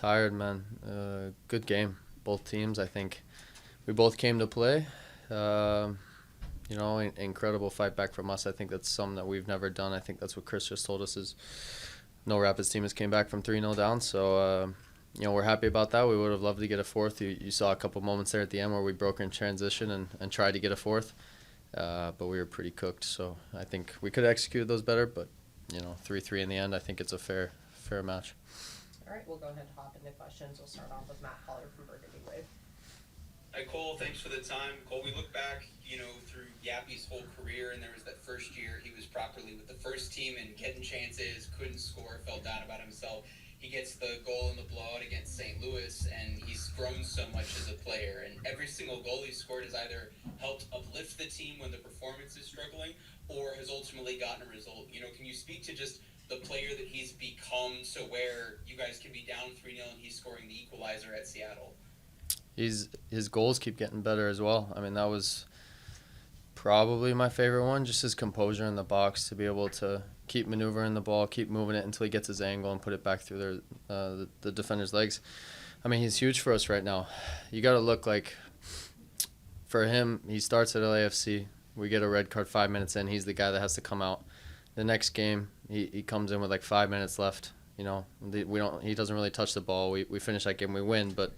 Tired, man. Good game. Both teams, I think. We both came to play. Uh, Incredible fight back from us. I think that's something that we've never done. I think that's what Chris just told us is no Rapids team has came back from 3-0 down. So, we're happy about that. We would have loved to get a fourth. You saw a couple moments there at the end where we broke in transition and tried to get a fourth. But we were pretty cooked. So I think we could have executed those better. But, 3-3 in the end, I think it's a fair match. All right, we'll go ahead and hop into questions. We'll start off with Matt Pollard from Burgundy Wave. Hi, Cole. Thanks for the time. Cole, we look back, through Yappy's whole career, and there was that first year he was properly with the first team and getting chances, couldn't score, felt down about himself. He gets the goal in the blowout against St. Louis, and he's grown so much as a player. And every single goal he scored has either helped uplift the team when the performance is struggling or has ultimately gotten a result. Can you speak to just the player that he's become to where you guys can be down 3-0 and he's scoring the equalizer at Seattle? His goals keep getting better as well. I mean, that was probably my favorite one, just his composure in the box to be able to keep maneuvering the ball, keep moving it until he gets his angle and put it back through the defender's legs. I mean, he's huge for us right now. You got to look like, for him, he starts at LAFC. We get a red card 5 minutes in. He's the guy that has to come out. The next game, he comes in with like 5 minutes left. He doesn't really touch the ball. We finish that game, we win. But,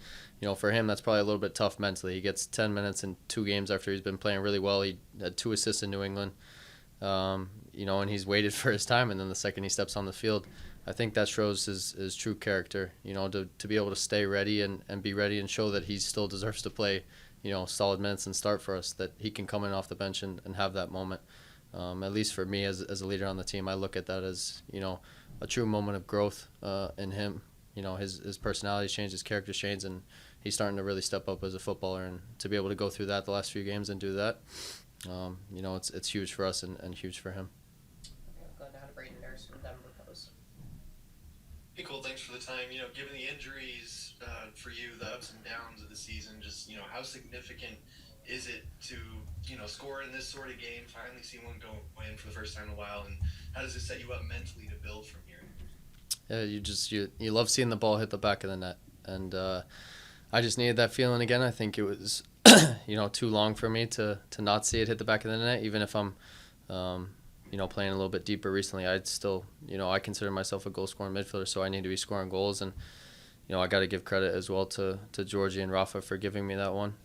for him, that's probably a little bit tough mentally. He gets 10 minutes in 2 games after he's been playing really well. He had 2 assists in New England. And he's waited for his time. And then the second he steps on the field, I think that shows his true character, to be able to stay ready and be ready and show that he still deserves to play, solid minutes and start for us, that he can come in off the bench and have that moment. At least for me as a leader on the team, I look at that as, a true moment of growth in him. His personality's changed, his character's changed, and he's starting to really step up as a footballer. And to be able to go through that the last few games and do that, it's huge for us and huge for him. Okay, we'll go now to Braden Nurse from Denver Post. Hey, Cole, thanks for the time. Given the injuries for you, the ups and downs of the season, just, how significant is it to, score in this sort of game, finally see one go in for the first time in a while, and how does it set you up mentally to build from here? Yeah, you love seeing the ball hit the back of the net, and I just needed that feeling again. I think it was, too long for me to not see it hit the back of the net, even if I'm, playing a little bit deeper recently. I'd still, I consider myself a goal-scoring midfielder, so I need to be scoring goals, and I got to give credit as well to Georgie and Rafa for giving me that one.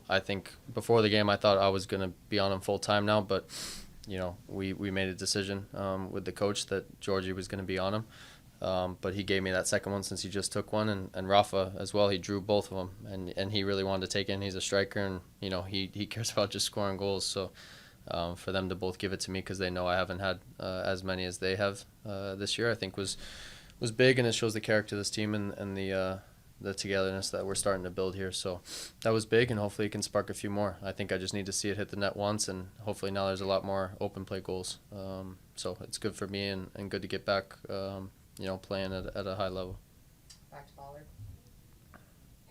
I think before the game I thought I was going to be on him full time now, but, we made a decision with the coach that Georgie was going to be on him. But he gave me that second one since he just took one, and Rafa as well. He drew both of them, and he really wanted to take it, and he's a striker, and, he cares about just scoring goals. So for them to both give it to me because they know I haven't had as many as they have this year, I think was big, and it shows the character of this team and the togetherness that we're starting to build here. So that was big, and hopefully it can spark a few more. I think I just need to see it hit the net once, and hopefully now there's a lot more open play goals. So it's good for me and good to get back, playing at a high level. Back to Pollard.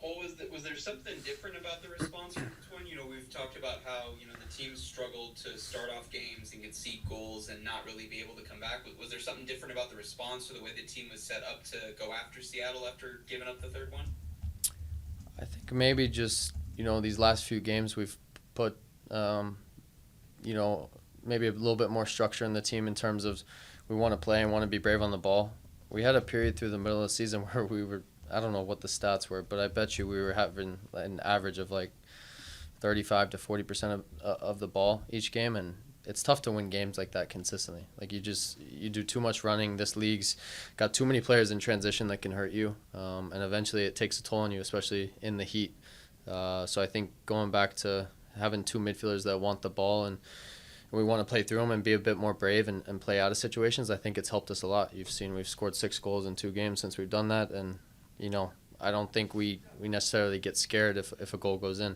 Cole, was there something different about the response from this one? We've talked about how, the team struggled to start off games and concede goals and not really be able to come back. Was there something different about the response or the way the team was set up to go after Seattle after giving up the third one? I think maybe just, these last few games we've put, maybe a little bit more structure in the team in terms of we want to play and want to be brave on the ball. We had a period through the middle of the season where we were, I don't know what the stats were, but I bet you we were having an average of like 35 to 40% of the ball each game, and it's tough to win games like that consistently. Like you do too much running. This league's got too many players in transition that can hurt you, and eventually it takes a toll on you, especially in the heat. So I think going back to having 2 midfielders that want the ball and we want to play through them and be a bit more brave and play out of situations, I think it's helped us a lot. You've seen we've scored 6 goals in 2 games since we've done that, and I don't think we necessarily get scared if a goal goes in.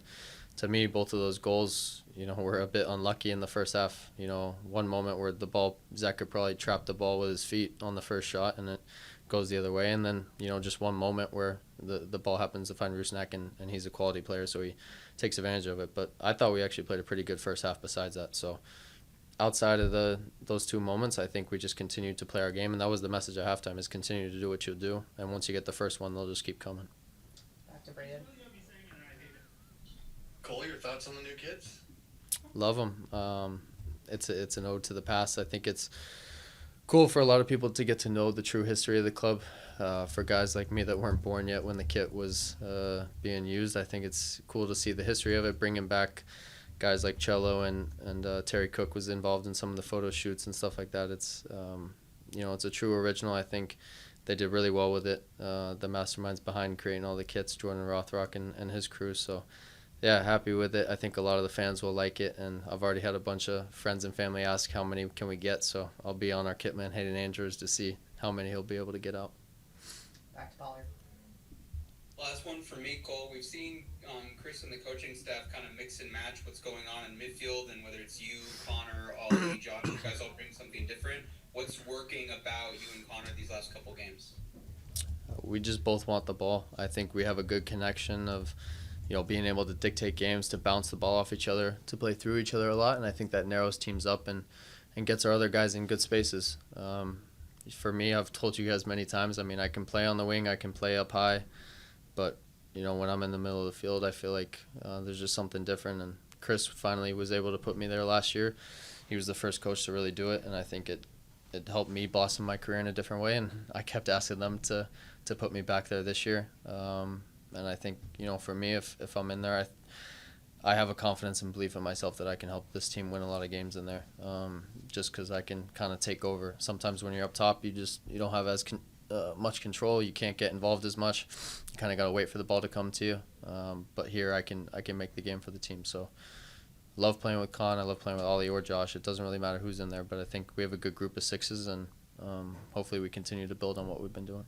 To me, both of those goals, were a bit unlucky in the first half. One moment where the ball, Zach could probably trap the ball with his feet on the first shot and it goes the other way. And then, just one moment where the ball happens to find Rusnak and he's a quality player, so he takes advantage of it. But I thought we actually played a pretty good first half besides that. So outside of those two moments, I think we just continued to play our game, and that was the message at halftime: is continue to do what you'll do, and once you get the first one, they'll just keep coming. Back to Braden. Cole, your thoughts on the new kids? Love them. It's an ode to the past. I think it's cool for a lot of people to get to know the true history of the club. For guys like me that weren't born yet when the kit was being used, I think it's cool to see the history of it, bringing back guys like Cello and Terry Cook was involved in some of the photo shoots and stuff like that. It's it's a true original. I think they did really well with it. The masterminds behind creating all the kits, Jordan Rothrock and his crew. So yeah, happy with it. I think a lot of the fans will like it, and I've already had a bunch of friends and family ask how many can we get. So I'll be on our kitman Hayden Andrews to see how many he'll be able to get out. Back to Pollard. Last one for me, Cole. We've seen Chris and the coaching staff kind of mix and match what's going on in midfield, and whether it's you, Connor, Ollie, Josh, you guys all bring something different. What's working about you and Connor these last couple games? We just both want the ball. I think we have a good connection of being able to dictate games, to bounce the ball off each other, to play through each other a lot, and I think that narrows teams up and gets our other guys in good spaces. For me, I've told you guys many times, I can play on the wing, I can play up high, but when I'm in the middle of the field, I feel like there's just something different, and Chris finally was able to put me there last year. He was the first coach to really do it, and I think it helped me blossom my career in a different way, and I kept asking them to put me back there this year. And I think, for me, if I'm in there, I have a confidence and belief in myself that I can help this team win a lot of games in there, just because I can kind of take over. Sometimes when you're up top, you don't have as much control. You can't get involved as much. You kind of got to wait for the ball to come to you. But here I can make the game for the team. So love playing with Con. I love playing with Ollie or Josh. It doesn't really matter who's in there, but I think we have a good group of sixes, and hopefully we continue to build on what we've been doing.